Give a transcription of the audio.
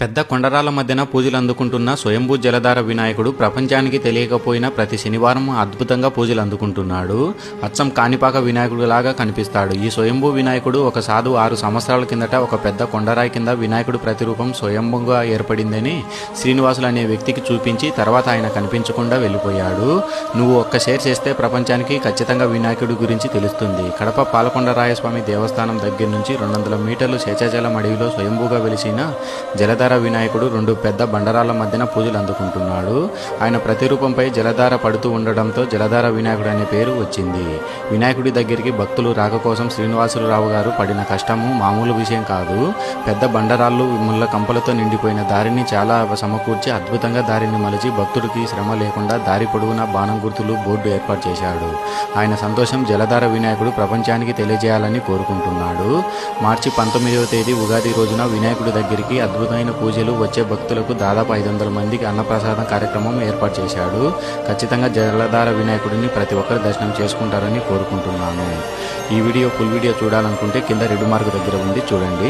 పెద్ద కొండరాల మధ్యన పూజలు అందుకుంటున్న స్వయంభూ జలధార వినాయకుడు ప్రపంచానికి తెలియకపోయినా ప్రతి శనివారం అద్భుతంగా పూజలు అందుకుంటున్నాడు. అచ్చం కాణిపాక వినాయకుడు లాగా కనిపిస్తాడు. ఈ స్వయంభూ వినాయకుడు ఒక సాధువు 6 సంవత్సరాల కిందట ఒక పెద్ద కొండరాయి కింద వినాయకుడు ప్రతిరూపం స్వయంభూగా ఏర్పడిందని శ్రీనివాసులు అనే వ్యక్తికి చూపించి తర్వాత ఆయన కనిపించకుండా వెళ్ళిపోయాడు. నువ్వు ఒక్క షేర్ చేస్తే ప్రపంచానికి ఖచ్చితంగా వినాయకుడి గురించి తెలుస్తుంది. కడప పాలకొండరాయస్వామి దేవస్థానం దగ్గర నుంచి 200 మీటర్లు శేషాచలం అడవిలో స్వయంభూగా వెలిసిన జలధార వినాయకుడు 2 పెద్ద బండరాల మధ్యన పూజలు అందుకుంటున్నాడు. ఆయన ప్రతిరూపంపై జలధార పడుతూ ఉండడంతో జలధార వినాయకుడు అనే పేరు వచ్చింది. వినాయకుడి దగ్గరికి భక్తులు రాక కోసం శ్రీనివాసులరావు గారు పడిన కష్టము మామూలు విషయం కాదు. పెద్ద బండరాళ్ళు ముళ్ళ కంపలతో నిండిపోయిన దారిని చాలా సమకూర్చి అద్భుతంగా దారిని మలిచి భక్తుడికి శ్రమ లేకుండా దారి పొడవునా బాణం గుర్తులు బోర్డు ఏర్పాటు చేశాడు. ఆయన సంతోషం జలధార వినాయకుడు ప్రపంచానికి తెలియజేయాలని కోరుకుంటున్నాడు. మార్చి 19వ తేదీ ఉగాది రోజున వినాయకుడి దగ్గరికి అద్భుతమైన పూజలు వచ్చే భక్తులకు దాదాపు 500 మందికి అన్నప్రసాదం కార్యక్రమం ఏర్పాటు చేశాడు. ఖచ్చితంగా జలధార వినాయకుడిని ప్రతి ఒక్కరు దర్శనం చేసుకుంటారని కోరుకుంటున్నాను. ఈ వీడియో ఫుల్ వీడియో చూడాలనుకుంటే కింద రెడ్ మార్క్ దగ్గర ఉంది, చూడండి.